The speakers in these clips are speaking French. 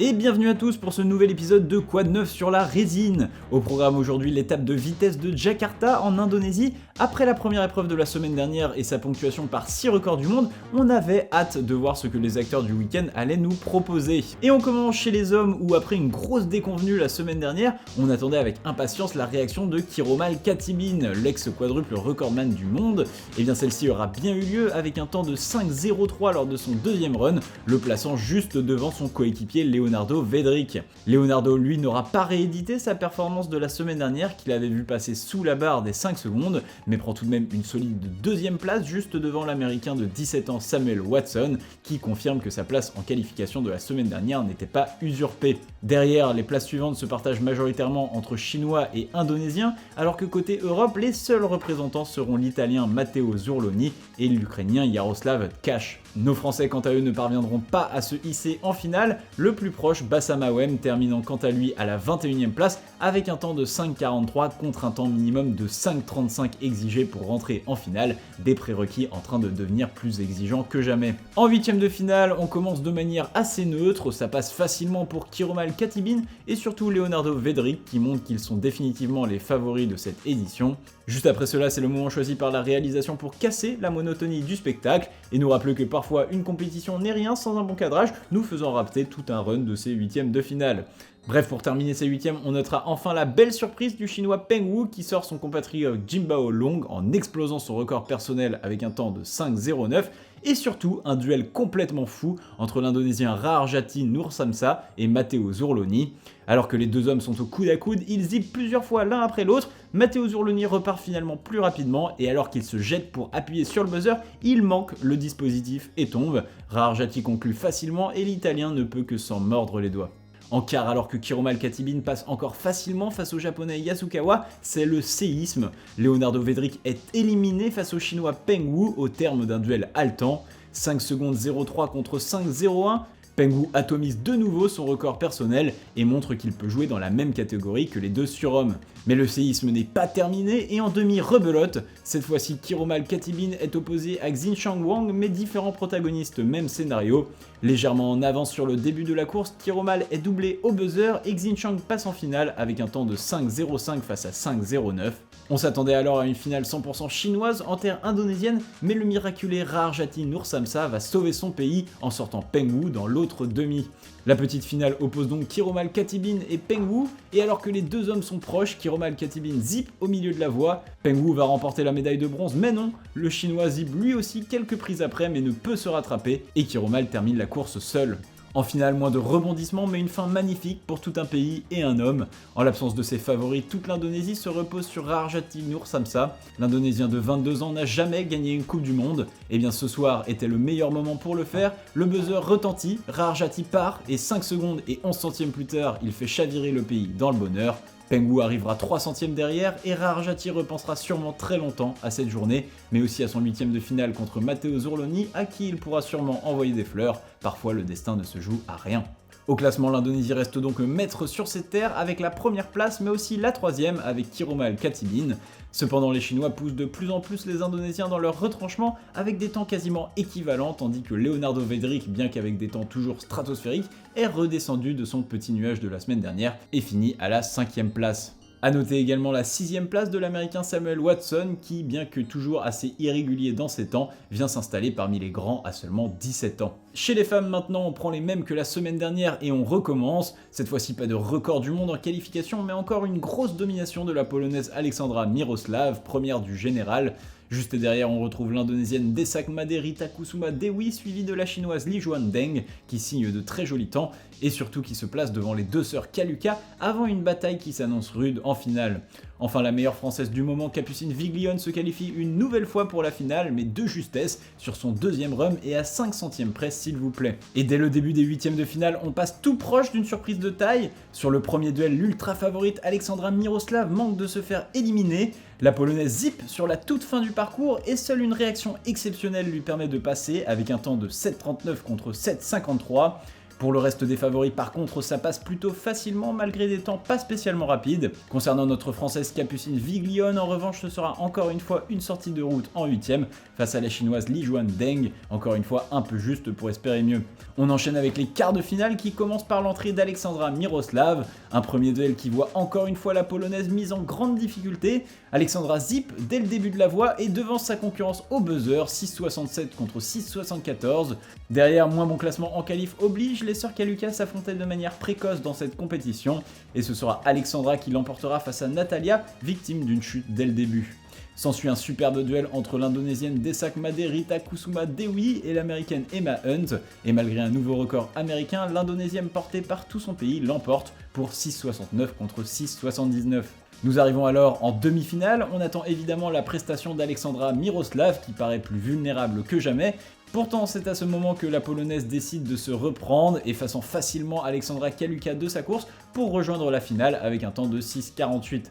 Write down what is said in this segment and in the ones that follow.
Et bienvenue à tous pour ce nouvel épisode de Quoi de neuf sur la résine. Au programme aujourd'hui, l'étape de vitesse de Jakarta en Indonésie. Après la première épreuve de la semaine dernière et sa ponctuation par 6 records du monde, on avait hâte de voir ce que les acteurs du week-end allaient nous proposer. Et on commence chez les hommes où après une grosse déconvenue la semaine dernière, on attendait avec impatience la réaction de Kiromal Katibin, l'ex-quadruple recordman du monde. Et bien celle-ci aura bien eu lieu avec un temps de 5.03 lors de son deuxième run, le plaçant juste devant son coéquipier Leonardo Vedrick. Leonardo, lui, n'aura pas réédité sa performance de la semaine dernière qu'il avait vu passer sous la barre des 5 secondes, mais prend tout de même une solide deuxième place juste devant l'américain de 17 ans Samuel Watson, qui confirme que sa place en qualification de la semaine dernière n'était pas usurpée. Derrière, les places suivantes se partagent majoritairement entre Chinois et Indonésiens, alors que côté Europe, les seuls représentants seront l'Italien Matteo Zurloni et l'Ukrainien Yaroslav Tkach. Nos Français quant à eux ne parviendront pas à se hisser en finale, le plus proche Bassam Awem terminant quant à lui à la 21e place avec un temps de 5.43 contre un temps minimum de 5.35 exigé pour rentrer en finale, des prérequis en train de devenir plus exigeants que jamais. En 8e de finale, on commence de manière assez neutre, ça passe facilement pour Kiromal Katibin et surtout Leonardo Vedrick qui montrent qu'ils sont définitivement les favoris de cette édition. Juste après cela, c'est le moment choisi par la réalisation pour casser la monotonie du spectacle et nous rappeler que parfois une compétition n'est rien sans un bon cadrage, nous faisant rater tout un run de ces 8e de finale. Bref, pour terminer ces 8e, on notera enfin la belle surprise du chinois Peng Wu qui sort son compatriote Jimbao Long en explosant son record personnel avec un temps de 5.09 et surtout un duel complètement fou entre l'indonésien Raharjati Nursamsa et Matteo Zurloni. Alors que les deux hommes sont au coude à coude, ils zippent plusieurs fois l'un après l'autre, Matteo Zurloni repart finalement plus rapidement et alors qu'il se jette pour appuyer sur le buzzer, il manque le dispositif et tombe. Raharjati conclut facilement et l'italien ne peut que s'en mordre les doigts. En quart, alors que Kiromal Katibin passe encore facilement face au japonais Yasukawa, c'est le séisme. Leonardo Vedrick est éliminé face au chinois Peng Wu au terme d'un duel haletant. 5 secondes 03 contre 5.01. Peng Wu atomise de nouveau son record personnel et montre qu'il peut jouer dans la même catégorie que les deux surhommes. Mais le séisme n'est pas terminé et en demi-rebelote, cette fois-ci Kiromal Katibin est opposé à Xinchang Wang mais différents protagonistes, même scénario. Légèrement en avance sur le début de la course, Kiromal est doublé au buzzer et Xinchang passe en finale avec un temps de 5.05 face à 5.09. On s'attendait alors à une finale 100% chinoise en terre indonésienne, mais le miraculé Raharjati Nursamsa va sauver son pays en sortant Peng Wu dans l'autre demi. La petite finale oppose donc Kiromal Katibin et Peng Wu, et alors que les deux hommes sont proches, Kiromal Katibin zip au milieu de la voie. Peng Wu va remporter la médaille de bronze, mais non, le chinois zip lui aussi quelques prises après mais ne peut se rattraper, et Kiromal termine la course seul. En finale, moins de rebondissements, mais une fin magnifique pour tout un pays et un homme. En l'absence de ses favoris, toute l'Indonésie se repose sur Raharjati Nursamsa. L'Indonésien de 22 ans n'a jamais gagné une Coupe du Monde. Et bien ce soir était le meilleur moment pour le faire. Le buzzer retentit, Raharjati part et 5 secondes et 11 centièmes plus tard, il fait chavirer le pays dans le bonheur. Peng Wu arrivera 3 centièmes derrière et Raharjati repensera sûrement très longtemps à cette journée, mais aussi à son 8e de finale contre Matteo Zurloni à qui il pourra sûrement envoyer des fleurs, parfois le destin ne se joue à rien. Au classement, l'Indonésie reste donc maître sur ses terres avec la première place mais aussi la 3e avec Kiromal Katibin. Cependant, les Chinois poussent de plus en plus les Indonésiens dans leur retranchement avec des temps quasiment équivalents tandis que Leonardo Vedrick, bien qu'avec des temps toujours stratosphériques, est redescendu de son petit nuage de la semaine dernière et finit à la 5e place. A noter également la 6e place de l'américain Samuel Watson qui, bien que toujours assez irrégulier dans ses temps, vient s'installer parmi les grands à seulement 17 ans. Chez les femmes maintenant, on prend les mêmes que la semaine dernière et on recommence. Cette fois-ci pas de record du monde en qualification mais encore une grosse domination de la polonaise Aleksandra Miroslav, première du général. Juste derrière, on retrouve l'indonésienne Desak Rita Kusuma Dewi, suivie de la chinoise Li Juan Deng, qui signe de très jolis temps, et surtout qui se place devant les deux sœurs Kaluka avant une bataille qui s'annonce rude en finale. Enfin, la meilleure française du moment, Capucine Viglione, se qualifie une nouvelle fois pour la finale, mais de justesse, sur son deuxième run et à 5 centièmes près s'il vous plaît. Et dès le début des 8e de finale, on passe tout proche d'une surprise de taille. Sur le premier duel, l'ultra favorite Aleksandra Miroslav manque de se faire éliminer. La polonaise zip sur la toute fin du parcours et seule une réaction exceptionnelle lui permet de passer avec un temps de 7.39 contre 7.53. Pour le reste des favoris par contre, ça passe plutôt facilement malgré des temps pas spécialement rapides. Concernant notre française Capucine Viglione, en revanche ce sera encore une fois une sortie de route en 8ème face à la chinoise Li Juan Deng, encore une fois un peu juste pour espérer mieux. On enchaîne avec les quarts de finale qui commencent par l'entrée d'Alexandra Miroslav, un premier duel qui voit encore une fois la polonaise mise en grande difficulté. Alexandra zip dès le début de la voie et devance sa concurrence au buzzer, 6,67 contre 6,74. Derrière, moins bon classement en qualif oblige, les sœurs Kaluka s'affrontaient de manière précoce dans cette compétition et ce sera Alexandra qui l'emportera face à Natalia, victime d'une chute dès le début. S'ensuit un superbe duel entre l'indonésienne Desak Made Rita Kusuma Dewi et l'américaine Emma Hunt, et malgré un nouveau record américain, l'indonésienne portée par tout son pays l'emporte pour 6,69 contre 6,79. Nous arrivons alors en demi-finale, on attend évidemment la prestation d'Alexandra Miroslav qui paraît plus vulnérable que jamais. Pourtant, c'est à ce moment que la polonaise décide de se reprendre, effaçant facilement Alexandra Kaluka de sa course pour rejoindre la finale avec un temps de 6,48.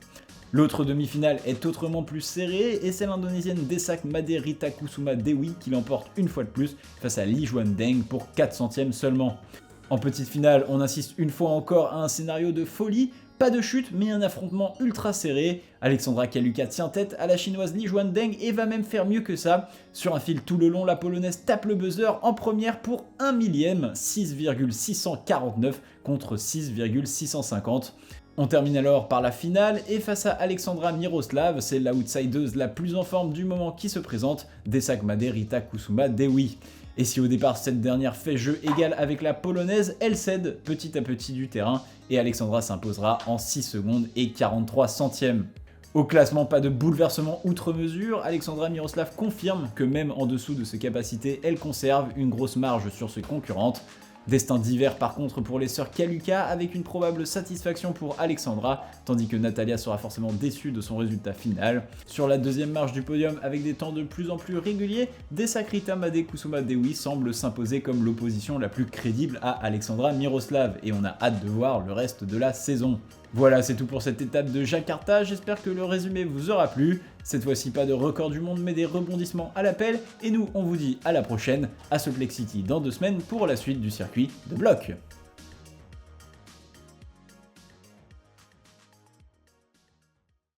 L'autre demi-finale est autrement plus serrée et c'est l'indonésienne Desak Made Rita Kusuma Dewi qui l'emporte une fois de plus face à Li Juan Deng pour 4 centièmes seulement. En petite finale, on assiste une fois encore à un scénario de folie, pas de chute mais un affrontement ultra serré. Alexandra Kaluka tient tête à la chinoise Li Juan Deng et va même faire mieux que ça. Sur un fil tout le long, la polonaise tape le buzzer en première pour 1 millième, 6,649 contre 6,650. On termine alors par la finale et face à Alexandra Miroslav, c'est l'outsideuse la plus en forme du moment qui se présente, Desak Made Rita Kusuma Dewi. Et si au départ cette dernière fait jeu égal avec la polonaise, elle cède petit à petit du terrain et Alexandra s'imposera en 6 secondes et 43 centièmes. Au classement, pas de bouleversement outre mesure, Alexandra Miroslav confirme que même en dessous de ses capacités, elle conserve une grosse marge sur ses concurrentes. Destin divers par contre pour les sœurs Kaluka avec une probable satisfaction pour Alexandra, tandis que Natalia sera forcément déçue de son résultat final. Sur la deuxième marche du podium avec des temps de plus en plus réguliers, Desak Rita Made Kusuma Dewi semble s'imposer comme l'opposition la plus crédible à Alexandra Miroslav et on a hâte de voir le reste de la saison. Voilà, c'est tout pour cette étape de Jakarta, j'espère que le résumé vous aura plu. Cette fois-ci pas de record du monde mais des rebondissements à l'appel, et nous on vous dit à la prochaine, à Salt Lake City dans 2 semaines pour la suite du circuit de bloc.